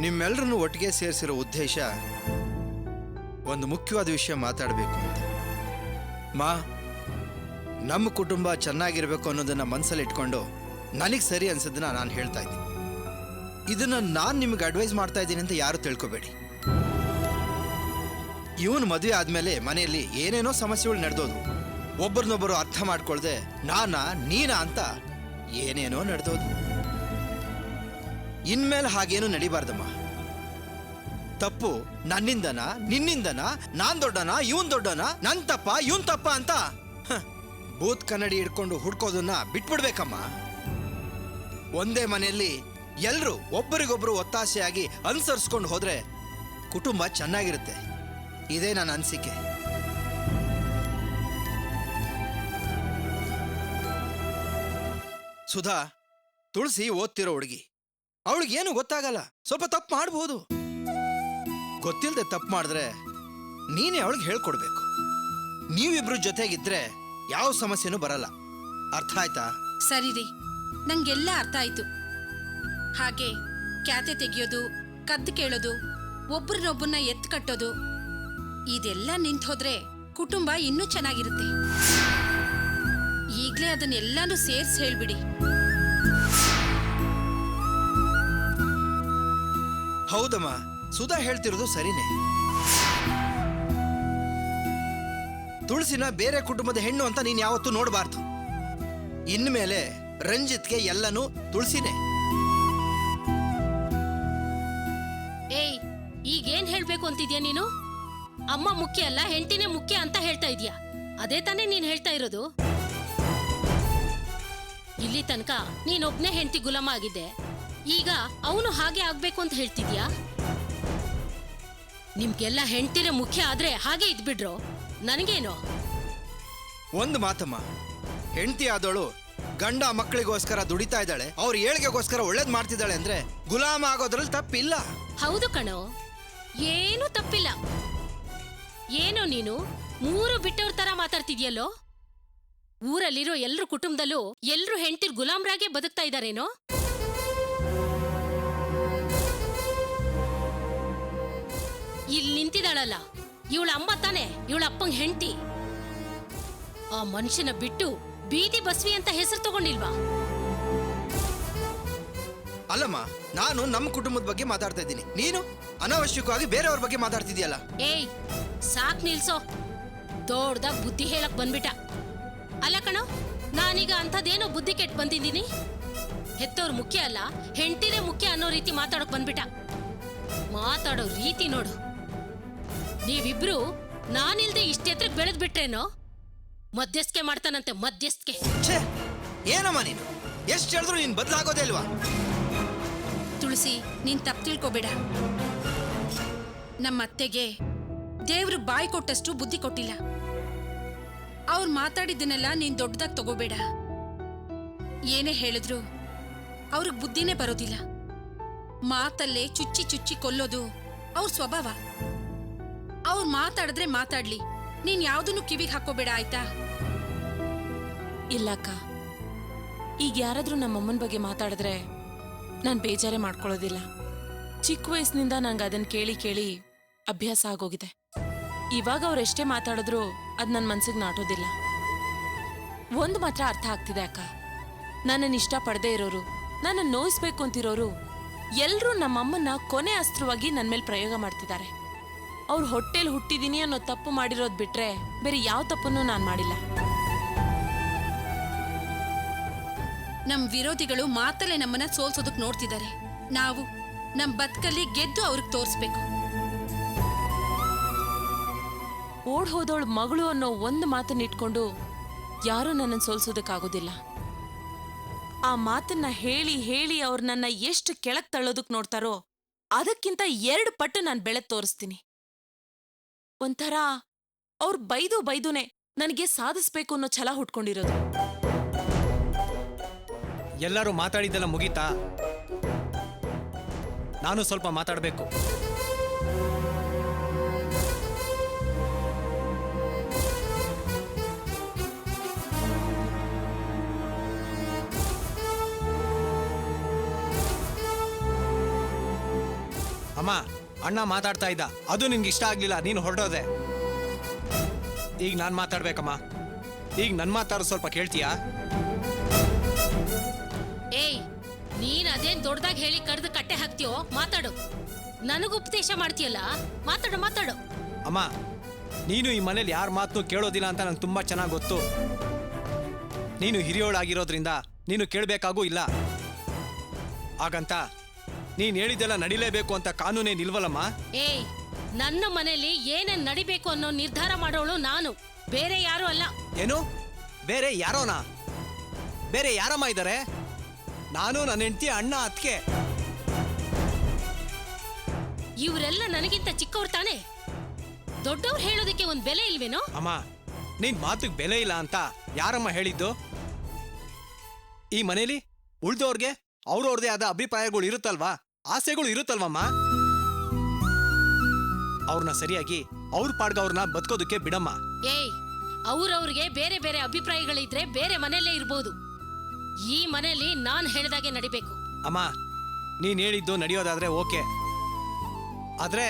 ನಿಮ್ಮೆಲ್ಲರನ್ನು ಒಟ್ಟಿಗೆ ಸೇರಿಸಿರೋ ಉದ್ದೇಶ ಒಂದು ಮುಖ್ಯವಾದ ವಿಷಯ ಮಾತಾಡಬೇಕು ಅಂತ. ಮಾ, ನಮ್ಮ ಕುಟುಂಬ ಚೆನ್ನಾಗಿರ್ಬೇಕು ಅನ್ನೋದನ್ನ ಮನಸ್ಸಲ್ಲಿ ಇಟ್ಕೊಂಡು ನನಗೆ ಸರಿ ಅನ್ಸೋದನ್ನ ನಾನು ಹೇಳ್ತಾ ಇದ್ದೀನಿ. ಇದನ್ನ ನಾನು ನಿಮ್ಗೆ ಅಡ್ವೈಸ್ ಮಾಡ್ತಾ ಇದ್ದೀನಿ ಅಂತ ಯಾರು ತಿಳ್ಕೊಬೇಡಿ. ಇವನು ಮದುವೆ ಆದ್ಮೇಲೆ ಮನೆಯಲ್ಲಿ ಏನೇನೋ ಸಮಸ್ಯೆಗಳು ನಡೆದೋದು. ಒಬ್ಬರನ್ನೊಬ್ಬರು ಅರ್ಥ ಮಾಡ್ಕೊಳ್ದೆ ನಾನಾ ನೀನಾ ಅಂತ ಏನೇನೋ ನಡೆದೋದು. ಇನ್ಮೇಲೆ ಹಾಗೇನು ನಡಿಬಾರ್ದಮ್ಮ. ತಪ್ಪು ನನ್ನಿಂದನ, ನಿನ್ನಿಂದನ, ನಾನ್ ದೊಡ್ಡನ, ಇವನ್ ದೊಡ್ಡನ, ನನ್ ತಪ್ಪ ಇವನ್ ತಪ್ಪ ಅಂತ ಬೂತ್ ಕನ್ನಡಿ ಹಿಡ್ಕೊಂಡು ಹುಡ್ಕೋದನ್ನ ಬಿಟ್ಬಿಡ್ಬೇಕಮ್ಮ. ಒಂದೇ ಮನೆಯಲ್ಲಿ ಎಲ್ರು ಒಬ್ಬರಿಗೊಬ್ರು ಒತ್ತಾಸೆಯಾಗಿ ಅನುಸರಿಸ್ಕೊಂಡು ಹೋದ್ರೆ ಕುಟುಂಬ ಚೆನ್ನಾಗಿರುತ್ತೆ. ಇದೇ ನನ್ನ ಅನಿಸಿಕೆ. ಸುಧಾ ತುಳಸಿ ಓದ್ತಿರೋ ಹುಡುಗಿ, ಅವಳಿಗೇನು ಗೊತ್ತಾಗಲ್ಲ. ಸ್ವಲ್ಪ ತಪ್ಪು ಮಾಡ್ಬೋದು. ಗೊತ್ತಿಲ್ಲದೆ ತಪ್ಪು ಮಾಡಿದ್ರೆ ನೀನೇ ಅವಳಿಗೆ ಹೇಳ್ಕೊಡ್ಬೇಕು. ನೀವಿಬ್ರು ಜೊತೆಗಿದ್ರೆ ಯಾವ ಸಮಸ್ಯೆನೂ ಬರಲ್ಲ. ಅರ್ಥ ಆಯ್ತಾ? ಸರಿ ರೀ, ನಂಗೆಲ್ಲ ಅರ್ಥ ಆಯ್ತು. ಹಾಗೆ ಕ್ಯಾತೆ ತೆಗಿಯೋದು, ಕದ್ದು ಕೇಳೋದು, ಒಬ್ರನ್ನೊಬ್ಬನ್ನ ಎತ್ತು ಕಟ್ಟೋದು ಇದೆಲ್ಲ ನಿಂತು ಹೋದ್ರೆ ಕುಟುಂಬ ಇನ್ನೂ ಚೆನ್ನಾಗಿರುತ್ತೆ. ಈಗ್ಲೇ ಅದನ್ನೆಲ್ಲಾನು ಸೇರ್ಸಿ ಹೇಳ್ಬಿಡಿ. ಹೌದಮ್ಮ, ಸುಧಾ ಹೇಳ್ತಿರೋದು ಸರಿನೇ. ತುಳಸಿನ ಬೇರೆ ಕುಟುಂಬದ ಹೆಣ್ಣು ಅಂತ ನೀನ್ ಯಾವತ್ತೂ ನೋಡಬಾರ್ದು. ಇನ್ಮೇಲೆ ರಂಜಿತ್ಗೆ ಎಲ್ಲನೂ ತುಳಸಿನೇ. ಏಯ್, ಈಗೇನ್ ಹೇಳ್ಬೇಕು ಅಂತಿದ್ಯಾ ನೀನು? ಅಮ್ಮ ಮುಖ್ಯ ಅಲ್ಲ, ಹೆಂಡತಿನೇ ಮುಖ್ಯ ಅಂತ ಹೇಳ್ತಾ ಇದೀಯಾ? ಅದೇ ತಾನೇ ನೀನ್ ಹೇಳ್ತಾ ಇರೋದು? ಇಲ್ಲಿ ತನಕ ನೀನೊಬ್ನೇ ಹೆಂಡತಿ ಗುಲಾಮ ಆಗಿದ್ದೆ, ಈಗ ಅವನು ಹಾಗೆ ಆಗ್ಬೇಕು ಅಂತ ಹೇಳ್ತಿದ್ಯಾ? ನಿಮ್ಗೆಲ್ಲ ಹೆಂಡತಿನೇ ಮುಖ್ಯ ಆದ್ರೆ ಹಾಗೆ ಇದ್ಬಿಡ್ರು, ನನಗೇನು? ಒಂದು ಮಾತಮ್ಮ, ಹೆಂಡತಿ ಆದವಳು ಗಂಡ ಮಕ್ಕಳಿಗೋಸ್ಕರ ದುಡಿತಾ ಇದ್ದಾಳೆ, ಅವ್ರ ಏಳಿಗೆಗೋಸ್ಕರ ಒಳ್ಳೇದ್ ಮಾಡ್ತಿದ್ದಾಳೆ ಅಂದ್ರೆ ಗುಲಾಮ ಆಗೋದ್ರಲ್ಲಿ ತಪ್ಪಿಲ್ಲ. ಹೌದು ಕಣೋ, ಏನೂ ತಪ್ಪಿಲ್ಲ. ಏನೋ ನೀನು ಮೂರು ಬಿಟ್ಟವ್ರ ತರ ಮಾತಾಡ್ತಿದ್ಯಲ್ಲೋ? ಊರಲ್ಲಿರೋ ಎಲ್ರು ಕುಟುಂಬದಲ್ಲೂ ಎಲ್ರು ಹೆಂಡತಿರ್ ಗುಲಾಮ್ರಾಗೆ ಬದುಕ್ತಾ ಇದಾರೇನೋ? ಇಲ್ಲಿ ನಿಂತಿದ್ದಾಳಲ್ಲ ಇವಳ ಅಮ್ಮ ತಾನೆ, ಇವಳ ಅಪ್ಪಂಗ್ ಹೆಂಡತಿ. ಆ ಮನುಷ್ಯನ ಬಿಟ್ಟು ಬೀದಿ ಬಸ್ವಿ ಅಂತ ಹೆಸರು ತಗೊಂಡಿಲ್ವಾ? ಅಲ್ಲಮ್ಮ, ನಾನು ನಮ್ಮ ಕುಟುಂಬದ ಬಗ್ಗೆ ಮಾತಾಡ್ತಾ ಇದ್ದೀನಿ, ನೀನು ಅನಾವಶ್ಯಕವಾಗಿ ಬೇರೆಯವ್ರ ಬಗ್ಗೆ ಮಾತಾಡ್ತಿದ್ಯಲ್ಲ. ಏಯ್, ಸಾಕ್ ನಿಲ್ಸೋ. ದೊಡ್ಡದಾಗ ಬುದ್ಧಿ ಹೇಳಕ್ ಬಂದ್ಬಿಟ್ಟ. ಅಲ್ಲ ಕಣೋ, ನಾನೀಗ ಅಂಥದ್ದೇನೋ ಬುದ್ಧಿ ಕೆಟ್ಟು ಬಂದಿದ್ದೀನಿ? ಹೆತ್ತವ್ರು ಮುಖ್ಯ ಅಲ್ಲ, ಹೆಂಡತಿನೇ ಮುಖ್ಯ ಅನ್ನೋ ರೀತಿ ಮಾತಾಡಕ್ ಬಂದ್ಬಿಟ್ಟ. ಮಾತಾಡೋ ರೀತಿ ನೋಡು. ನೀವಿಬ್ರು ನಾನಿಲ್ದೆ ಇಷ್ಟೆತ್ರಕ್ಕೆ ಬೆಳೆದ್ ಬಿಟ್ರೇನೋ? ಮಧ್ಯಸ್ಥಿಕೆ ಮಾಡ್ತಾನಂತೆ, ಮಧ್ಯಸ್ಥಿಕೆ. ಛೇ, ಏನಮ್ಮ ನೀನು? ಎಷ್ಟು ಹೇಳಿದ್ರು ನೀನ್ ಬದಲಾಗೋದೇ ಇಲ್ವಾ? ತುಳಸಿ, ನೀನ್ ತಪ್ಪು ತಿಳ್ಕೊಬೇಡ. ನಮ್ಮ ಅತ್ತೆಗೆ ದೇವ್ರು ಬಾಯಿ ಕೊಟ್ಟಷ್ಟು ಬುದ್ಧಿ ಕೊಟ್ಟಿಲ್ಲ. ಅವ್ರು ಮಾತಾಡಿದ್ದನ್ನೆಲ್ಲ ನೀನ್ ದೊಡ್ಡದಾಗಿ ತಗೋಬೇಡ. ಏನೇ ಹೇಳಿದ್ರು ಅವ್ರಿಗೆ ಬುದ್ಧಿನೇ ಬರೋದಿಲ್ಲ. ಮಾತಲ್ಲೇ ಚುಚ್ಚಿ ಚುಚ್ಚಿ ಕೊಲ್ಲೋದು ಅವ್ರ ಸ್ವಭಾವ. ಅವ್ರು ಮಾತಾಡಿದ್ರೆ ಮಾತಾಡ್ಲಿ, ನೀನ್ ಯಾವ್ದನ್ನು ಕಿವಿಗೆ ಹಾಕೋಬೇಡ, ಆಯ್ತಾ? ಇಲ್ಲಕ್ಕ, ಈಗ ಯಾರಾದ್ರೂ ನಮ್ಮಮ್ಮನ ಬಗ್ಗೆ ಮಾತಾಡಿದ್ರೆ ನಾನು ಬೇಜಾರೇ ಮಾಡ್ಕೊಳ್ಳೋದಿಲ್ಲ. ಚಿಕ್ಕ ವಯಸ್ಸಿನಿಂದ ನಂಗೆ ಅದನ್ನ ಕೇಳಿ ಕೇಳಿ ಅಭ್ಯಾಸ ಆಗೋಗಿದೆ. ಇವಾಗ ಅವ್ರೆಷ್ಟೇ ಮಾತಾಡಿದ್ರು ಅದು ನನ್ನ ಮನ್ಸಿಗೆ ನಾಟೋದಿಲ್ಲ. ಒಂದು ಮಾತ್ರ ಅರ್ಥ ಆಗ್ತಿದೆ ಅಕ್ಕ, ನನ್ನನ್ನು ಇಷ್ಟಪಡದೇ ಇರೋರು, ನನ್ನನ್ನು ನೋಯಿಸ್ಬೇಕು ಅಂತಿರೋರು ಎಲ್ರೂ ನಮ್ಮಮ್ಮನ್ನ ಕೊನೆ ಅಸ್ತ್ರವಾಗಿ ನನ್ನ ಮೇಲೆ ಪ್ರಯೋಗ ಮಾಡ್ತಿದ್ದಾರೆ. ಅವ್ರ ಹೊಟ್ಟೆಲ್ ಹುಟ್ಟಿದೀನಿ ಅನ್ನೋ ತಪ್ಪು ಮಾಡಿರೋದು ಬಿಟ್ರೆ ಬೇರೆ ಯಾವ ತಪ್ಪನ್ನು ನಾನು ಮಾಡಿಲ್ಲ. ನಮ್ ವಿರೋಧಿಗಳು ಮಾತಲ್ಲೇ ನಮ್ಮನ್ನ ಸೋಲ್ಸೋದಕ್ ನೋಡ್ತಿದ್ದಾರೆ. ನಾವು ನಮ್ ಬದುಕಲ್ಲಿ ಗೆದ್ದು ಅವ್ರಿಗೆ ತೋರಿಸ್ಬೇಕು. ಓಡ್ ಹೋದವಳು ಮಗಳು ಅನ್ನೋ ಒಂದು ಮಾತನ್ನ ಇಟ್ಕೊಂಡು ಯಾರೂ ನನ್ನನ್ನು ಸೋಲ್ಸೋದಕ್ಕಾಗೋದಿಲ್ಲ. ಆ ಮಾತನ್ನ ಹೇಳಿ ಹೇಳಿ ಅವ್ರು ನನ್ನ ಎಷ್ಟು ಕೆಳಕ್ ತಳ್ಳೋದಕ್ ನೋಡ್ತಾರೋ ಅದಕ್ಕಿಂತ 2 ಪಟ್ಟು ನಾನು ಬೆಳೆದ್ ತೋರಿಸ್ತೀನಿ. ಒಂಥರ ಅವ್ರು ಬೈದುನೆ ನನಗೆ ಸಾಧಿಸ್ಬೇಕು ಅನ್ನೋ ಛಲ ಹುಟ್ಕೊಂಡಿರೋದು. ಎಲ್ಲರೂ ಮಾತಾಡಿದ್ದೆಲ್ಲ ಮುಗೀತಾ? ನಾನು ಸ್ವಲ್ಪ ಮಾತಾಡಬೇಕು. ಅಮ್ಮ ಅಣ್ಣ ಮಾತಾಡ್ತಾ ಇದ್ದ, ಅದು ನಿನ್ಗೆ ಇಷ್ಟ ಆಗ್ಲಿಲ್ಲ, ನೀನು ಹೊರಟೋದೆ. ಈಗ ನಾನು ಮಾತಾಡ್ಬೇಕಮ್ಮ. ಈಗ ನನ್ನ ಮಾತಾಡೋ ಸ್ವಲ್ಪ ಕೇಳ್ತೀಯಾ? ಏಯ್, ನೀನ್ ಅದೇನ್ ದೊಡ್ಡದಾಗಿ ಹೇಳಿ ಕಡ್ದು ಕಟ್ಟೆ ಹಾಕ್ತೀಯೋ ಮಾತಾಡು. ನನಗೂ ಉಪದೇಶ ಮಾಡ್ತೀಯಲ್ಲ, ಮಾತಾಡು. ಅಮ್ಮ, ನೀನು ಈ ಮನೇಲಿ ಯಾರ ಮಾತು ಕೇಳೋದಿಲ್ಲ ಅಂತ ನಂಗೆ ತುಂಬಾ ಚೆನ್ನಾಗಿ ಗೊತ್ತು. ನೀನು ಹಿರಿಯೋಳಾಗಿರೋದ್ರಿಂದ ನೀನು ಕೇಳಬೇಕಾಗೂ ಇಲ್ಲ. ಹಾಗಂತ ನೀನು ಹೇಳಿದೆಲ್ಲ ನಡಿಲೇಬೇಕು ಅಂತ ಕಾನೂನೇನಿಲ್ವಲ್ಲಮ್ಮ. ಏಯ್, ನನ್ನ ಮನೇಲಿ ಏನೇನ್ ನಡಿಬೇಕು ಅನ್ನೋ ನಿರ್ಧಾರ ಮಾಡೋಳು ನಾನು, ಬೇರೆ ಯಾರು ಅಲ್ಲ. ಏನು? ಬೇರೆ ಯಾರೋನಾ? ಬೇರೆ ಯಾರಮ್ಮ ಇದ್ದಾರೆ? ನಾನು, ನನ್ನ ಹೆಂಡತಿ, ಅಣ್ಣ, ಅತ್ತಿಗೆ. ಇವರೆಲ್ಲ ನನಗಿಂತ ಚಿಕ್ಕವ್ರು ತಾನೆ. ದೊಡ್ಡವ್ರು ಹೇಳೋದಕ್ಕೆ ಒಂದ್ ಬೆಲೆ ಇಲ್ವೇನೋ? ಅಮ್ಮ, ನಿನ್ ಮಾತಿಗೆ ಬೆಲೆ ಇಲ್ಲ ಅಂತ ಯಾರಮ್ಮ ಹೇಳಿದ್ದು? ಈ ಮನೇಲಿ ಉಳ್ದವ್ರಿಗೆ ಅವ್ರವ್ರದೇ ಆದ ಅಭಿಪ್ರಾಯಗಳು ಇರುತ್ತಲ್ವಾ, ಆಸೆಗಳು ಇರುತ್ತಲ್ವಮ್ಮ. ಅವ್ರನ್ನ ಸರಿಯಾಗಿ ಅವ್ರ ಪಾಡ್ಗ ಅವ್ರನ್ನ ಬದುಕೋದಕ್ಕೆ ಬಿಡಮ್ಮ. ಏಯ್, ಅವ್ರವ್ರಿಗೆ ಬೇರೆ ಬೇರೆ ಅಭಿಪ್ರಾಯಗಳಿದ್ರೆ ಬೇರೆ ಮನೆಯಲ್ಲೇ ಇರ್ಬೋದು. ಈ ಮನೆಯಲ್ಲಿ ನಾನ್ ಹೇಳ್ದಾಗೆ ನಡಿಬೇಕು. ಅಮ್ಮ, ನೀನ್ ಹೇಳಿದ್ದು ನಡೆಯೋದಾದ್ರೆ ಓಕೆ, ಆದ್ರೆ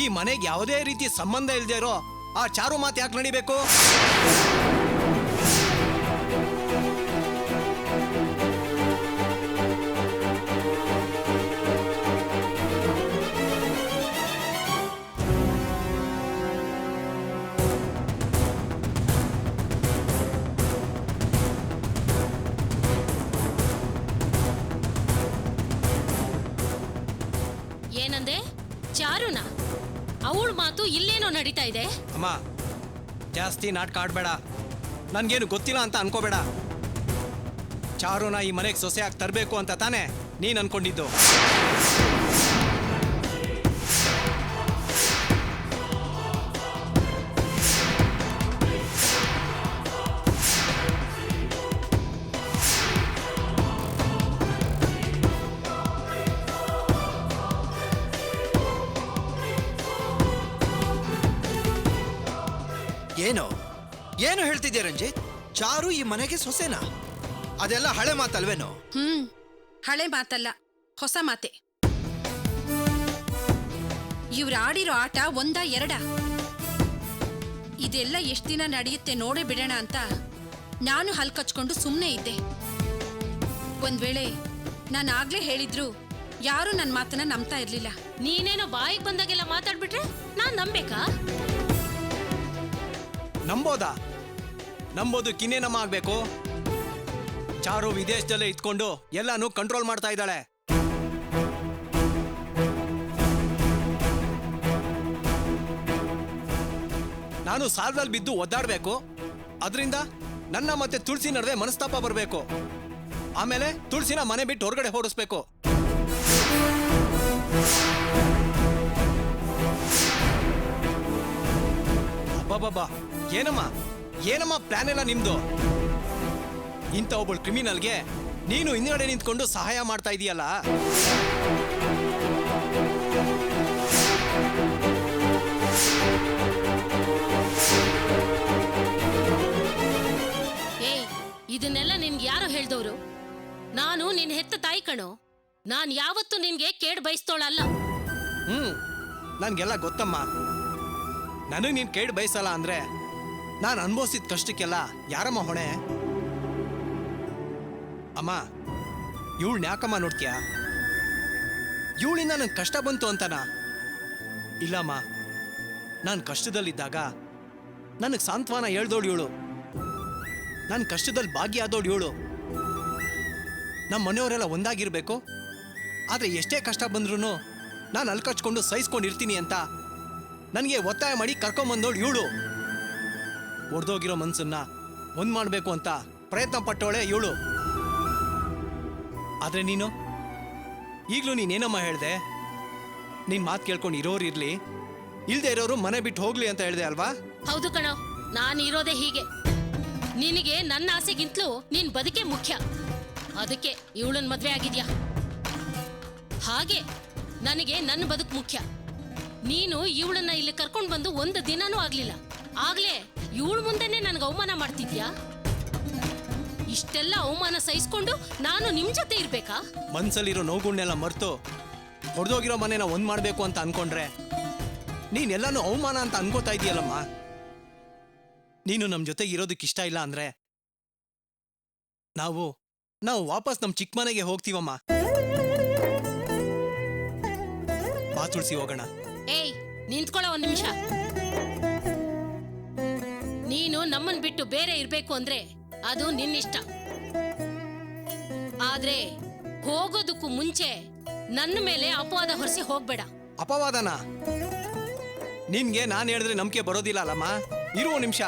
ಈ ಮನೆಗೆ ಯಾವುದೇ ರೀತಿ ಸಂಬಂಧ ಇಲ್ದೇ ಇರೋ ಆ ಚಾರು ಮಾತು ಯಾಕೆ ನಡಿಬೇಕು? ಏನಂದೆ? ಚಾರುನಾ? ಅವಳ ಮಾತು ಇಲ್ಲೇನೋ ನಡೀತಾ ಇದೆ. ಅಮ್ಮ, ಜಾಸ್ತಿ ನಾಟಕ ಆಡ್ಬೇಡ. ನನ್ಗೇನು ಗೊತ್ತಿಲ್ಲ ಅಂತ ಅನ್ಕೋಬೇಡ. ಚಾರುನ ಈ ಮನೆಗೆ ಸೊಸೆಯಾಗಿ ತರಬೇಕು ಅಂತ ತಾನೇ ನೀನ್ ಅನ್ಕೊಂಡಿದ್ದು? ಏನು ಹೇಳ್ತಿದ್ಯಾ ರಂಜಿತ್? ಚಾರು ಈ ಮನೆಗೆ ಸೊಸೆನಾ? ಅದೆಲ್ಲ ಹಳೆ ಮಾತಲ್ವೇನೋ? ಹಳೆ ಮಾತಲ್ಲ, ಹೊಸ ಮಾತೆ. ಇವ್ರು ಆಡಿರೋ ಆಟ ಒಂದ ಎರಡ? ಇದೆಲ್ಲ ಎಷ್ಟ್ ದಿನ ನಡೆಯುತ್ತೆ ನೋಡೇ ಬಿಡೋಣ ಅಂತ ನಾನು ಹಲ್ಕಚ್ಕೊಂಡು ಸುಮ್ಮನೆ ಇದ್ದೆ. ಒಂದ್ ವೇಳೆ ನಾನು ಆಗ್ಲೇ ಹೇಳಿದ್ರು ಯಾರು ನನ್ನ ಮಾತನ್ನ ನಂಬ್ತಾ ಇರ್ಲಿಲ್ಲ. ನೀನೇನೋ ಬಾಯಿಗೆ ಬಂದಾಗೆಲ್ಲ ಮಾತಾಡ್ಬಿಟ್ರೆ ನಾನ್ ನಂಬೇಕಾ? ನಂಬೋದಾ? ನಂಬೋದಕ್ಕಿನ್ನೇನಮ್ಮ ಆಗ್ಬೇಕು? ಚಾರು ವಿದೇಶದಲ್ಲೇ ಇದ್ಕೊಂಡು ಎಲ್ಲಾನು ಕಂಟ್ರೋಲ್ ಮಾಡ್ತಾ ಇದ್ದಾಳೆ. ನಾನು ಸಾಲದಲ್ಲಿ ಬಿದ್ದು ಒದ್ದಾಡ್ಬೇಕು. ಅದರಿಂದ ನನ್ನ ಮತ್ತೆ ತುಳಸಿ ನಡುವೆ ಮನಸ್ತಾಪ ಬರಬೇಕು. ಆಮೇಲೆ ತುಳಸಿನ ಮನೆ ಬಿಟ್ಟು ಹೊರಗಡೆ ಹೊರಡಿಸ್ಬೇಕು. ಅಬ್ಬಬ್ಬಬ್ಬಾ, ಏನಮ್ಮ ಪ್ಲಾನ್ ಎಲ್ಲ ನಿಮ್ದು? ಇಂಥ ಒಬ್ಬಳು ಕ್ರಿಮಿನಲ್ಗೆ ನೀನು ಹಿಂದ್ಗಡೆ ನಿಂತ್ಕೊಂಡು ಸಹಾಯ ಮಾಡ್ತಾ ಇದೀಯಲ್ಲ. ಏಯ್, ಇದನ್ನೆಲ್ಲ ನಿನ್ಗೆ ಯಾರು ಹೇಳ್ದವ್ರು? ನಾನು ನಿನ್ ಹೆತ್ತ ತಾಯಿ ಕಣೋ. ನಾನ್ ಯಾವತ್ತೂ ನಿನ್ಗೆ ಕೇಡ್ ಬಯಸ್ತೋಳಲ್ಲ. ನನ್ಗೆಲ್ಲ ಗೊತ್ತಮ್ಮ. ನನಗೆ ನೀನ್ ಕೇಳಿ ಬಯಸಲ್ಲ ಅಂದ್ರೆ ನಾನು ಅನುಭವಿಸಿದ ಕಷ್ಟಕ್ಕೆಲ್ಲ ಯಾರಮ್ಮ ಹೊಣೆ? ಅಮ್ಮ, ಇವಳನ್ನ ಯಾಕಮ್ಮ ನೋಡ್ತೀಯ? ಇವಳಿಂದ ನನ್ ಕಷ್ಟ ಬಂತು ಅಂತನಾ? ಇಲ್ಲಮ್ಮ, ನಾನು ಕಷ್ಟದಲ್ಲಿದ್ದಾಗ ನನಗೆ ಸಾಂತ್ವನ ಹೇಳ್ದೋಳು ಇವಳು. ನನ್ನ ಕಷ್ಟದಲ್ಲಿ ಭಾಗಿಯಾದೋಳು ಇವಳು. ನಮ್ಮ ಮನೆಯವರೆಲ್ಲ ಒಂದಾಗಿರ್ಬೇಕು, ಆದ್ರೆ ಎಷ್ಟೇ ಕಷ್ಟ ಬಂದ್ರೂ ನಾನು ಅಲ್ಕಚ್ಕೊಂಡು ಸಹಿಸ್ಕೊಂಡಿರ್ತೀನಿ ಅಂತ ನನಗೆ ಒತ್ತಾಯ ಮಾಡಿ ಕರ್ಕೊಂಬಂದೋಳು ಇವಳು. ಒಡೆದೋಗಿರೋ ಮನ್ಸನ್ನ ಒಂದ್ ಮಾಡಬೇಕು ಅಂತ ಪ್ರಯತ್ನ ಪಟ್ಟೋಳೆ ಇವಳು. ಆದ್ರೆ ನೀನು ಈಗಲೂ ನೀನೇನಮ್ಮ ಹೇಳ್ದೆ? ನಿನ್ ಮಾತು ಕೇಳ್ಕೊಂಡು ಇರೋರು ಇರ್ಲಿ, ಇಲ್ದೇ ಇರೋರು ಮನೆ ಬಿಟ್ಟು ಹೋಗ್ಲಿ ಅಂತ ಹೇಳ್ದೆ ಅಲ್ವಾ? ಹೌದು ಕಣೋ, ನಾನು ಇರೋದೇ ಹೀಗೆ. ನಿನಗೆ ನನ್ನ ಆಸೆಗಿಂತಲೂ ನಿನ್ ಬದುಕೆ ಮುಖ್ಯ. ಅದಕ್ಕೆ ಇವಳನ್ ಮದ್ವೆ ಆಗಿದ್ಯಾ. ಹಾಗೆ ನನಗೆ ನನ್ನ ಬದುಕು ಮುಖ್ಯ. ನೀನು ಇವಳನ್ನ ಇಲ್ಲಿ ಕರ್ಕೊಂಡು ಬಂದು ಒಂದು ದಿನಾನೂ ಆಗ್ಲಿಲ್ಲ. ಆಗ್ಲೇ ಇವಳ ಮುಂದೆನೆ ನನಗೆ ಅವಮಾನ ಮಾಡ್ತಿದ್ಯಾ? ಇಷ್ಟೆಲ್ಲ ಅವಮಾನ ಸಹಿಸ್ಕೊಂಡು ನಾನು ನಿಮ್ ಜೊತೆ ಇರ್ಬೇಕಾ? ಮನ್ಸಲ್ಲಿರೋ ನೋವುಗಳನ್ನೆಲ್ಲ ಮರ್ತು ಹೊಡೆದೋಗಿರೋ ಮನೆನ ಒಂದ್ ಮಾಡ್ಬೇಕು ಅಂತ ಅನ್ಕೊಂಡ್ರೆ ನೀನೆಲ್ಲಾನು ಅವಮಾನ ಅಂತ ಅನ್ಕೋತಾ ಇದೀಯಲ್ಲಮ್ಮ. ನೀನು ನಮ್ ಜೊತೆಗೆ ಇರೋದಕ್ಕೆ ಇಷ್ಟ ಇಲ್ಲ ಅಂದ್ರೆ ನಾವು ವಾಪಸ್ ನಮ್ ಚಿಕ್ಕ ಮನೆಗೆ ಹೋಗ್ತೀವಮ್ಮ. ಬಾ ತುಳ್ಸಿ ಹೋಗೋಣ. ಏಯ್ ನಿಂತ್ಕೊಳ್ಳೋ ಒಂದ್ ನಿಮಿಷ. ನೀನು ನಮ್ಮನ್ ಬಿಟ್ಟು ಬೇರೆ ಇರ್ಬೇಕು ಅಂದ್ರೆ ಅದು ನಿನ್ನಿಷ್ಟ. ಆದ್ರೆ ಹೋಗೋದಕ್ಕೂ ಮುಂಚೆ ನನ್ನ ಮೇಲೆ ಅಪವಾದ ಹೊರಿಸಿ ಹೋಗ್ಬೇಡ. ಅಪವಾದನ? ನಿನ್ಗೆ ನಾನು ಹೇಳಿದ್ರೆ ನಂಬಿಕೆ ಬರೋದಿಲ್ಲ ಅಲ್ಲಮ್ಮ. ಇರುವ ನಿಮಿಷ.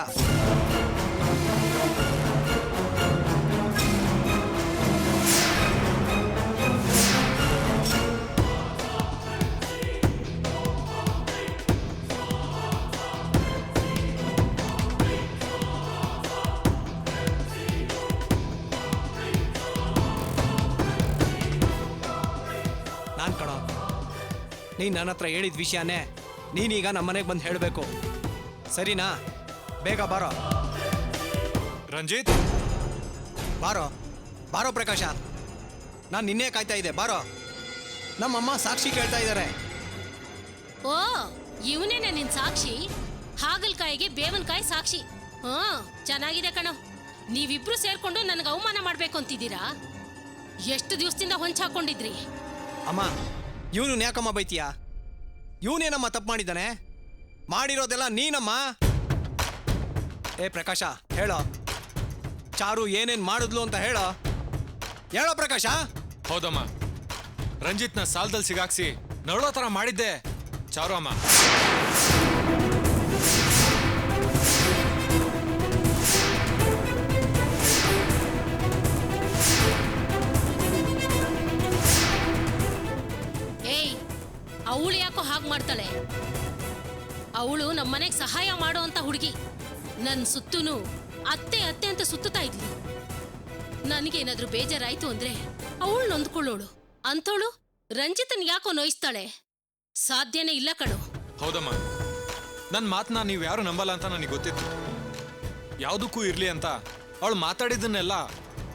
ನಾನ್ ಕಣೋ, ನೀನ್ ನನ್ನ ಹತ್ರ ಹೇಳಿದ ವಿಷಯನೇ ನೀನೀಗ ನಮ್ಮನೆಗೆ ಬಂದು ಹೇಳಬೇಕು, ಸರಿನಾ? ಬೇಗ ಬಾರೋ ರಂಜಿತ್. ಬಾರೋ ಬಾರೋ ಪ್ರಕಾಶ, ನಾನು ನಿನ್ನೆ ಕಾಯ್ತಾ ಇದ್ದೆ. ಬಾರೋ, ನಮ್ಮಮ್ಮ ಸಾಕ್ಷಿ ಕೇಳ್ತಾ ಇದ್ದಾರೆ. ಓ ಇವನೇನೆ ನಿನ್ ಸಾಕ್ಷಿ? ಹಾಗಲ್ಕಾಯಿಗೆ ಬೇವನ್ಕಾಯಿ ಸಾಕ್ಷಿ. ಚೆನ್ನಾಗಿದೆ ಕಣೋ. ನೀವಿಬ್ರು ಸೇರ್ಕೊಂಡು ನನಗೆ ಅವಮಾನ ಮಾಡ್ಬೇಕು ಅಂತಿದ್ದೀರಾ? ಎಷ್ಟು ದಿವಸದಿಂದ ಹೊಂಚಾಕೊಂಡಿದ್ರಿ? ಅಮ್ಮ, ಇವನು ಯಾಕಮ್ಮ ಬೈತೀಯ? ಇವನೇನಮ್ಮ ತಪ್ಪು ಮಾಡಿದ್ದಾನೆ? ಮಾಡಿರೋದೆಲ್ಲ ನೀನಮ್ಮ. ಏ ಪ್ರಕಾಶ, ಹೇಳೋ, ಚಾರು ಏನೇನ್ ಮಾಡಿದ್ಲು ಅಂತ ಹೇಳೋ. ಹೇಳೋ ಪ್ರಕಾಶ. ಹೌದಮ್ಮ, ರಂಜಿತ್ನ ಸಾಲದಲ್ಲಿ ಸಿಗಾಕ್ಸಿ ನರಳೋ ತರ ಮಾಡಿದ್ದೆ ಚಾರು ಅಮ್ಮ. ಏಯ್ ಅವಳು ಯಾಕೋ ಹಾಗೆ ಮಾಡ್ತಾಳೆ? ಅವಳು ನಮ್ಮನೆಗೆ ಸಹಾಯ ಮಾಡೋ ಅಂತ ಹುಡುಗಿ. ನನ್ನ ಸುತ್ತೂನು ಅತ್ತೆ ಅತ್ತೆ ಅಂತ ಸುತ್ತುತ್ತಾ ಇದ್ಲು. ನನಗೇನಾದ್ರೂ ಬೇಜಾರಾಯ್ತು ಅಂದ್ರೆ ಅವಳು ನೊಂದ್ಕೊಳ್ಳೋಳು. ಅಂಥವಳು ರಂಜಿತನ್ ಯಾಕೋ ನೋಯಿಸ್ತಾಳೆ? ಸಾಧ್ಯನೇ ಇಲ್ಲ ಕಣೋ. ಹೌದಮ್ಮ, ನನ್ನ ಮಾತನ್ನ ನೀವು ಯಾರು ನಂಬಲ್ಲ ಅಂತ ನನಗೆ ಗೊತ್ತಿತ್ತು. ಯಾವುದಕ್ಕೂ ಇರ್ಲಿ ಅಂತ ಅವಳು ಮಾತಾಡಿದ್ದನ್ನೆಲ್ಲ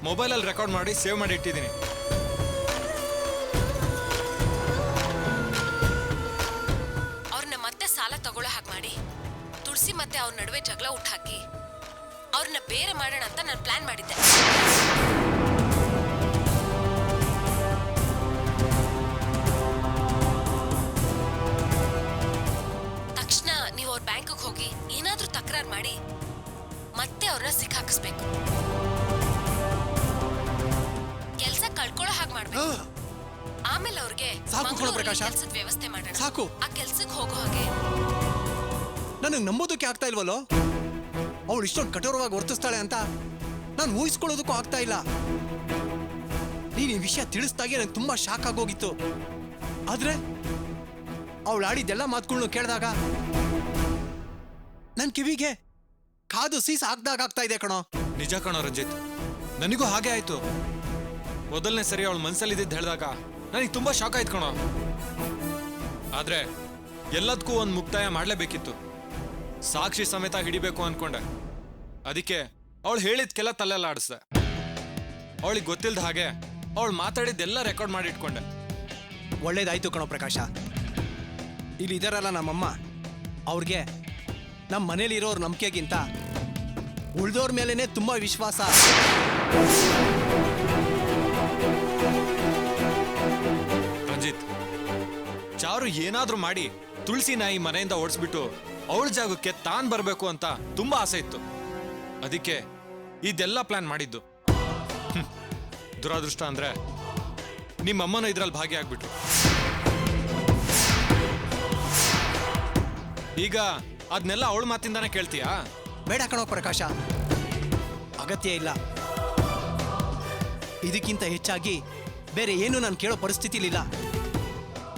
ಮೊಬೈಲಲ್ಲಿ ರೆಕಾರ್ಡ್ ಮಾಡಿ ಸೇವ್ ಮಾಡಿ ಇಟ್ಟಿದ್ದೀನಿ. ಅವ್ರನ್ನ ಮತ್ತೆ ಸಾಲ ತಗೊಳ್ಳೋ ಹಾಗೆ ಮಾಡಿ ತುಳಸಿ ಮತ್ತೆ ಅವ್ರ ನಡುವೆ ಜಗಳ ಹುಟ್ಟಾಕಿ ಅವ್ರನ್ನ ಬೇರೆ ಮಾಡೋಣ ಅಂತ ನಾನು ಪ್ಲಾನ್ ಮಾಡಿದ್ದೆ. ತಕ್ಷಣ ನೀವು ಅವ್ರ ಬ್ಯಾಂಕ್ಗೆ ಹೋಗಿ ಏನಾದ್ರೂ ತಕರಾರು ಮಾಡಿ ಮತ್ತೆ ಅವ್ರನ್ನ ಸಿಕ್ಕಾಕಿಸ್ಬೇಕು. ಕೆಲ್ಸ ಕಳ್ಕೊಳ್ಳೋ ಹಾಗೆ ಮಾಡ್ಬೇಕು. ಆಮೇಲೆ ಅವ್ರಿಗೆ ಕೆಲ್ಸದ ವ್ಯವಸ್ಥೆ ಮಾಡೋಣ. ಸಾಕು. ಆ ಕೆಲ್ಸಕ್ಕೆ ಹೋಗೋ ಹಾಗೆ. ನನಗೆ ನಂಬೋದಕ್ಕೆ ಆಗ್ತಾ ಇಲ್ವಲ್ಲೋ? ಅವಳು ಇಷ್ಟೊಂದು ಕಠೋರವಾಗಿ ವರ್ತಿಸ್ತಾಳೆ ಅಂತ ನಾನು ಊಹಿಸ್ಕೊಳ್ಳೋದಕ್ಕೂ ಆಗ್ತಾ ಇಲ್ಲ. ನೀನು ಈ ವಿಷಯ ತಿಳಿಸ್ದಾಗೆ ನನಗೆ ತುಂಬಾ ಶಾಕ್ ಆಗೋಗಿತ್ತು. ಆದ್ರೆ ಅವಳು ಆಡಿದ್ದೆಲ್ಲ ಮಾತುಗಳನ್ನ ಕೇಳಿದಾಗ ನನ್ನ ಕಿವಿಗೆ ಕಾದು ಸೀಸ ಹಾಕ್ದಾಗ ಆಗ್ತಾ ಇದೆ ಕಣೋ. ನಿಜ ಕಣೋ ರಂಜಿತ್, ನನಗೂ ಹಾಗೆ ಆಯ್ತು. ಮೊದಲನೇ ಸರಿ ಅವಳು ಮನ್ಸಲ್ಲಿದ್ದಿದ್ದು ಹೇಳಿದಾಗ ನನಗೆ ತುಂಬಾ ಶಾಕ್ ಆಯ್ತು ಕಣೋ. ಆದ್ರೆ ಎಲ್ಲದಕ್ಕೂ ಒಂದು ಮುಕ್ತಾಯ ಮಾಡಲೇಬೇಕಿತ್ತು. ಸಾಕ್ಷಿ ಸಮೇತ ಹಿಡಿಬೇಕು ಅನ್ಕೊಂಡೆ. ಅದಕ್ಕೆ ಅವಳು ಹೇಳಿದ್ಕೆಲ್ಲ ತಲೆಲ್ಲ ಆಡಿಸ್ದೆ. ಅವಳಿಗೆ ಗೊತ್ತಿಲ್ದ ಹಾಗೆ ಅವಳು ಮಾತಾಡಿದ್ದೆಲ್ಲ ರೆಕಾರ್ಡ್ ಮಾಡಿ ಇಟ್ಕೊಂಡೆ. ಒಳ್ಳೇದಾಯ್ತು ಕಣೋ ಪ್ರಕಾಶ. ಇಲ್ಲಿ ಇದರಲ್ಲ ನಮ್ಮಮ್ಮ, ಅವ್ರಿಗೆ ನಮ್ಮ ಮನೇಲಿ ಇರೋರ್ ನಂಬಿಕೆಗಿಂತ ಉಳ್ದೋರ್ ಮೇಲೇನೆ ತುಂಬಾ ವಿಶ್ವಾಸ. ರಂಜಿತ್, ಚಾರು ಏನಾದ್ರೂ ಮಾಡಿ ತುಳಸಿನ ಈ ಮನೆಯಿಂದ ಓಡಿಸ್ಬಿಟ್ಟು ಅವಳ ಜಾಗಕ್ಕೆ ತಾನ್ ಬರಬೇಕು ಅಂತ ತುಂಬಾ ಆಸೆ ಇತ್ತು. ಅದಕ್ಕೆ ಇದೆಲ್ಲ ಪ್ಲಾನ್ ಮಾಡಿದ್ದು. ದುರಾದೃಷ್ಟ ಅಂದ್ರೆ ನಿಮ್ಮಮ್ಮನ ಇದ್ರಲ್ಲಿ ಭಾಗಿಯಾಗ್ಬಿಟ್ರು. ಈಗ ಅದನ್ನೆಲ್ಲ ಅವಳ ಮಾತಿಂದಾನೆ ಕೇಳ್ತೀಯಾ? ಬೇಡ ಕಣೋ ಪ್ರಕಾಶ, ಅಗತ್ಯ ಇಲ್ಲ. ಇದಕ್ಕಿಂತ ಹೆಚ್ಚಾಗಿ ಬೇರೆ ಏನು ನಾನು ಕೇಳೋ ಪರಿಸ್ಥಿತಿಲಿಲ್ಲ.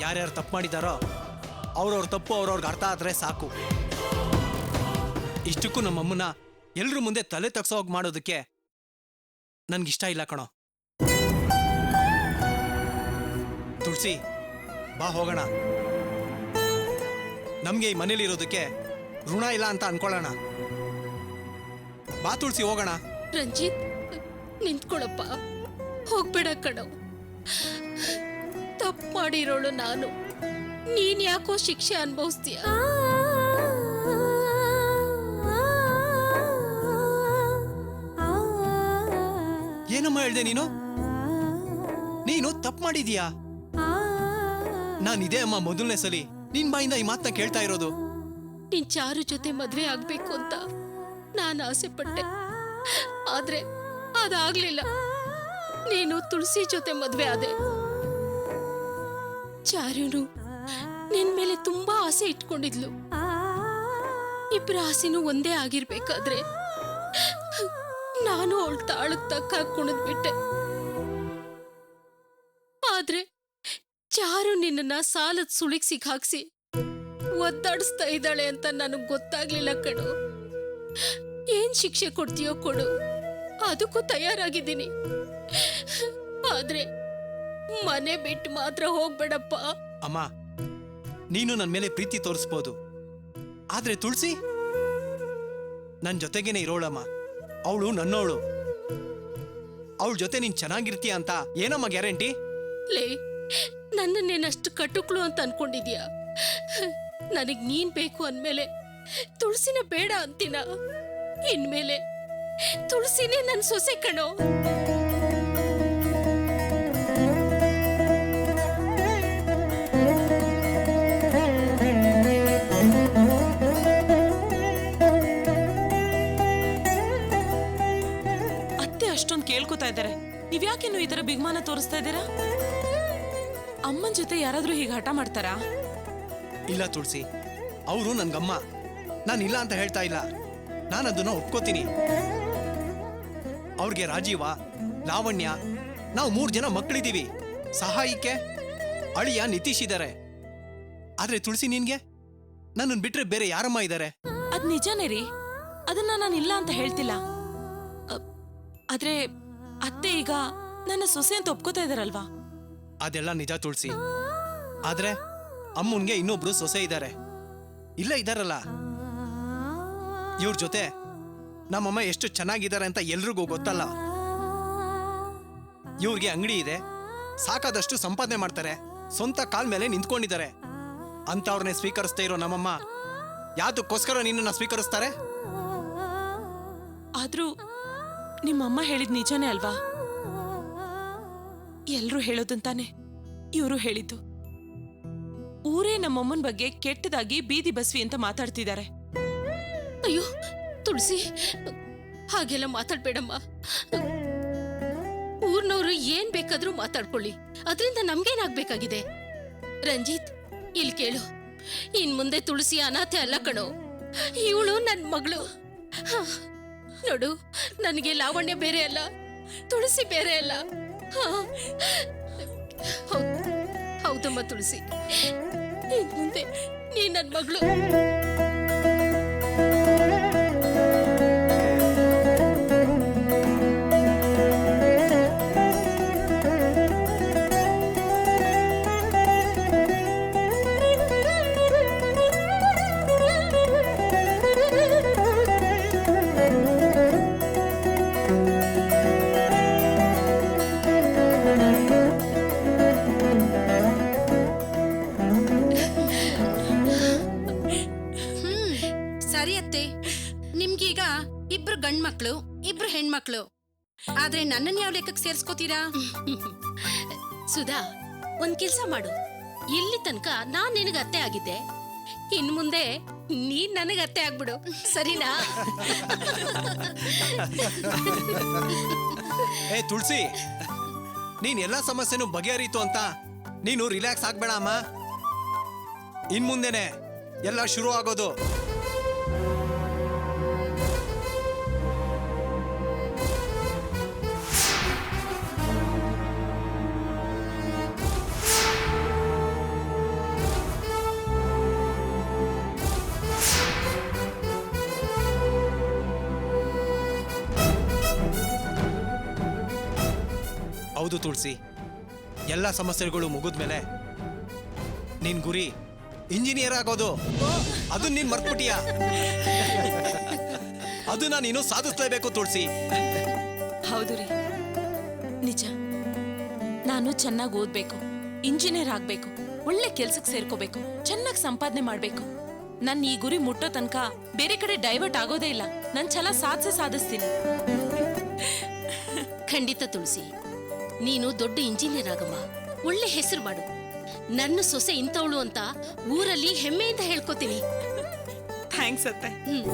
ಯಾರ್ಯಾರು ತಪ್ಪು ಮಾಡಿದಾರೋ ಅವ್ರವ್ರ ತಪ್ಪು ಅವ್ರವ್ರಿಗೆ ಅರ್ಥ ಆದ್ರೆ ಸಾಕು. ಇಷ್ಟಕ್ಕೂ ನಮ್ಮಮ್ಮನ ಎಲ್ರ ಮುಂದೆ ತಲೆ ತಗ್ಸೋಗಿ ಮಾಡೋದಕ್ಕೆ ನನ್ಗಿಷ್ಟ ಇಲ್ಲ ಕಣೋ. ತುಳಸಿ, ಬಾ ಹೋಗೋಣ. ನಮ್ಗೆ ಈ ಮನೇಲಿ ಇರೋದಕ್ಕೆ ಋಣ ಇಲ್ಲ ಅಂತ ಅನ್ಕೊಳ್ಳೋಣ. ಬಾ ತುಳಸಿ, ಹೋಗೋಣ. ರಂಜಿತ್ ನಿಂತ್ಕೊಳಪ್ಪ, ಹೋಗ್ಬೇಡ ಕಣೋ. ತಪ್ಪು ಮಾಡಿರೋಳು ನಾನು. ನೀನ್ ಯಾಕೋ ಶಿಕ್ಷೆ ಅನುಭವಿಸ್ತೀಯ? ಏನಮ್ಮ ಹೇಳ್ದೆ ನೀನು ತಪ್ಪು ಮಾಡಿದೀಯಾ? ನಾನಿದೆ ಅಮ್ಮ ಮೊದಲನೇ ಸಲಿ ನಿನ್ ಬಾಯಿಂದ ಈ ಮಾತನ್ನ ಕೇಳ್ತಾ ಇರೋದು. ನಿನ್ ಚಾರು ಜೊತೆ ಮದ್ವೆ ಆಗ್ಬೇಕು ಅಂತ ನಾನು ಆಸೆ ಪಟ್ಟೆ, ಆದ್ರೆ ಅದಾಗ್ಲಿಲ್ಲ. ನೀನು ತುಳಸಿ ಜೊತೆ ಮದ್ವೆ ಆದೆ. ಚಾರುನು ನಿನ್ ಮೇಲೆ ತುಂಬಾ ಆಸೆ ಇಟ್ಕೊಂಡಿದ್ಲು. ಇಬ್ರ ಆಸೆನೂ ಒಂದೇ ಆಗಿರ್ಬೇಕಾದ್ರೆ ನಾನು ಅವಳ ತಾಳಕ್ ತಕ್ಕ ಕುಣಿದ್ಬಿಟ್ಟೆ. ಆದ್ರೆ ಚಾರು ನಿನ್ನ ಸಾಲದ ಸುಳಿಗ್ ಸಿಕ್ಕಾಕ್ಸಿ ಒದ್ದಾಡಿಸ್ತಾ ಇದ್ದಾಳೆ ಅಂತ ನನಗ್ ಗೊತ್ತಾಗ್ಲಿಲ್ಲ ಕಣು. ಏನ್ ಶಿಕ್ಷೆ ಕೊಡ್ತೀಯೋ ಕೊಡು, ಅದಕ್ಕೂ ತಯಾರಾಗಿದ್ದೀನಿ. ಆದ್ರೆ ಮನೆ ಬಿಟ್ಟು ಮಾತ್ರ ಹೋಗ್ಬೇಡಪ್ಪ. ಅಮ್ಮ, ನೀನು ನನ್ನ ಮೇಲೆ ಪ್ರೀತಿ ತೋರಿಸ್ಬೋದು, ಆದ್ರೆ ತುಳಸಿ ನನ್ ಜೊತೆಗೇನೆ ಇರೋಳಮ್ಮ. ಅವಳು ನನ್ನವಳು. ಅವಳ ಜೊತೆ ನೀನ್ ಚೆನ್ನಾಗಿರ್ತೀಯ ಅಂತ ಏನಮ್ಮ ಗ್ಯಾರಂಟಿ? ಲೇ, ನನ್ನನ್ನೇನಷ್ಟು ಕಟುಕ್ಳು ಅಂತ ಅನ್ಕೊಂಡಿದ್ಯಾ? ನನಗ್ ನೀನ್ ಬೇಕು ಅಂದ್ಮೇಲೆ ತುಳಸಿನ ಬೇಡ ಅಂತೀನ? ಇನ್ಮೇಲೆ ತುಳಸಿನೇ ನನ್ ಸೊಸೆ ಕಣೋ. ಅತ್ತೆ ಅಷ್ಟೊಂದು ಕೇಳ್ಕೊತಾ ಇದ್ದಾರೆ, ನೀವ್ಯಾಕಿನ್ನು ಈ ತರ ಬಿಗ್ಮಾನ ತೋರಿಸ್ತಾ ಇದ್ದೀರಾ? ಅಮ್ಮನ ಜೊತೆ ಯಾರಾದ್ರೂ ಹೀಗೆ ಹಠ ಮಾಡ್ತಾರಾ? ಇಲ್ಲ ತುಳಸಿ, ಅವರು ನನ್ಗಮ್ಮ. ನಾನಿಲ್ಲ ಅಂತ ಹೇಳ್ತಾ ಇಲ್ಲ, ನಾನು ಅದನ್ನ ಒಪ್ಕೋತೀನಿ. ಅವ್ರಿಗೆ ರಾಜೀವ, ಲಾವಣ್ಯ, ನಾವು 3 ಜನ ಮಕ್ಕಳಿದ್ದೀವಿ. ಸಹಾಯಕ್ಕೆ ಅಳಿಯ ನಿತೀಶ್ ಇದ್ದಾರೆ. ಆದ್ರೆ ತುಳಸಿ, ನಿನ್ಗೆ ನನ್ನನ್ನು ಬಿಟ್ರೆ ಬೇರೆ ಯಾರಮ್ಮ ಇದ್ದಾರೆ? ಅದ್ ನಿಜಾನೇ ರೀ, ಅದನ್ನ ನಾನು ಇಲ್ಲ ಅಂತ ಹೇಳ್ತಿಲ್ಲ. ಆದ್ರೆ ಅತ್ತೆ ಈಗ ನನ್ನ ಸೊಸೆ ಅಂತ ಒಪ್ಕೋತಾ ಇದಾರಲ್ವಾ? ಅದೆಲ್ಲ ನಿಜ ತುಳಸಿ. ಆದ್ರೆ ಅಮ್ಮನ್ಗೆ ಇನ್ನೊಬ್ರು ಸೊಸೆ ಇದ್ದಾರೆ. ಇಲ್ಲ ಇದಾರಲ್ಲ, ಇವ್ರ ಜೊತೆ ನಮ್ಮಮ್ಮ ಎಷ್ಟು ಚೆನ್ನಾಗಿದ್ದಾರೆ ಅಂತ ಎಲ್ರಿಗೂ ಗೊತ್ತಲ್ಲ. ಇವ್ರಿಗೆ ಅಂಗಡಿ ಇದೆ, ಸಾಕಾದಷ್ಟು ಸಂಪಾದನೆ ಮಾಡ್ತಾರೆ, ಸ್ವಂತ ಕಾಲ್ ಮೇಲೆ ನಿಂತ್ಕೊಂಡಿದ್ದಾರೆ. ಅಂತವ್ರನ್ನೇ ಸ್ವೀಕರಿಸ್ತಾ ಇರೋ ನಮ್ಮಮ್ಮ ಯಾವ್ದಕ್ಕೋಸ್ಕರ ನಿನ್ನನ್ನ ಸ್ವೀಕರಿಸ್ತಾರೆ? ಆದ್ರೂ ನಿಮ್ಮಮ್ಮ ಹೇಳಿದ್ ನಿಜಾನೇ ಅಲ್ವಾ? ಎಲ್ರೂ ಹೇಳೋದಂತಾನೆ ಇವರು ಹೇಳಿದ್ದು. ಊರೇ ನಮ್ಮಮ್ಮನ ಬಗ್ಗೆ ಕೆಟ್ಟದಾಗಿ ಬೀದಿ ಬಸ್ವಿ ಅಂತ ಮಾತಾಡ್ತಿದ್ದಾರೆ. ಅಯ್ಯೋ ತುಳಸಿ, ಹಾಗೆಲ್ಲ ಮಾತಾಡ್ಬೇಡಮ್ಮ. ಊರ್ನವ್ರು ಏನ್ ಬೇಕಾದ್ರೂ ಮಾತಾಡ್ಕೊಳ್ಳಿ, ಅದರಿಂದ ನಮ್ಗೇನಾಗ್ಬೇಕಾಗಿದೆ? ರಂಜಿತ್, ಇಲ್ಲಿ ಕೇಳು, ಇನ್ ಮುಂದೆ ತುಳಸಿ ಅನಾಥೆ ಅಲ್ಲ ಕಣೋ, ಇವಳು ನನ್ ಮಗಳು. ನೋಡು, ನನಗೆ ಲಾವಣ್ಯ ಬೇರೆ ಅಲ್ಲ, ತುಳಸಿ ಬೇರೆ ಅಲ್ಲ. ಹೌದಮ್ಮ ತುಳಸಿ, ಇನ್ ಮುಂದೆ ನೀ ನನ್ ಮಗಳು. ಸರಿ ಅತ್ತೆ, ನಿಮ್ಗೀಗ 2 ಗಂಡ್ಮಕ್ಳು 2 ಹೆಣ್ಮಕ್ಳು. ಆದ್ರೆ ನನ್ನನ್ ಯಾವ ಲೆಕ್ಕಕ್ಕೆ ಸೇರ್ಸ್ಕೋತೀರಾ? ಸುಧಾ, ಒಂದ್ ಕೆಲ್ಸ ಮಾಡು, ಇಲ್ಲಿ ತನಕ ನಾನ್ ನಿನಗ ಅತ್ತೆ ಆಗಿದ್ದೆ, ಇನ್ ಮುಂದೆ ನೀನ್ ನನಗ ಅತ್ತೆ ಆಗ್ಬಿಡು, ಸರಿನಾ? ಏ ತುಳಸಿ, ನೀನ್ ಎಲ್ಲಾ ಸಮಸ್ಯೆನೂ ಬಗೆಹರಿತು ಅಂತ ನೀನು ರಿಲ್ಯಾಕ್ಸ್ ಆಗ್ಬೇಡ ಅಮ್ಮ. ಇನ್ ಮುಂದೆನೆ ಎಲ್ಲ ಶುರು ಆಗೋದು. ಹೌದು ತುಳಸಿ, ಎಲ್ಲ ಸಮಸ್ಯೆಗಳು ಮುಗಿದ್ಮೇಲೆ ನಿನ್ ಗುರಿ ಇಂಜಿನಿಯರ್ ಆಗೋದು. ಅದು ನೀನ್ ಮರ್ತ್ಬಿಟ್ಟಿಯ. ಅದನ್ನ ನೀನು ಸಾಧಿಸ್ಲೇಬೇಕು ತುಳಸಿ. ಹೌದು ರೀ, ನಿಜ. ನಾನು ಚೆನ್ನಾಗಿ ಓದ್ಬೇಕು, ಇಂಜಿನಿಯರ್ ಆಗ್ಬೇಕು, ಒಳ್ಳೆ ಕೆಲ್ಸಕ್ಕೆ ಸೇರ್ಕೋಬೇಕು, ಚೆನ್ನಾಗಿ ಸಂಪಾದನೆ ಮಾಡ್ಬೇಕು. ನನ್ನ ಈ ಗುರಿ ಮುಟ್ಟೋ ತನಕ ಬೇರೆ ಕಡೆ ಡೈವರ್ಟ್ ಆಗೋದೇ ಇಲ್ಲ. ನನ್ ಛಲ ಸಾಧಿಸ್ತೀನಿ. ಖಂಡಿತ ತುಳಸಿ, ನೀನು ದೊಡ್ಡ ಇಂಜಿನಿಯರ್ ಆಗಮ್ಮ, ಒಳ್ಳೆ ಹೆಸರು ಮಾಡು. ನನ್ನ ಸೊಸೆ ಇಂಥವಳು ಅಂತ ಊರಲ್ಲಿ ಹೆಮ್ಮೆಯಿಂದ ಹೇಳ್ಕೊತೀನಿ. ಥ್ಯಾಂಕ್ಸ್ ಅತ್ತೆ. ಹ್ಮ್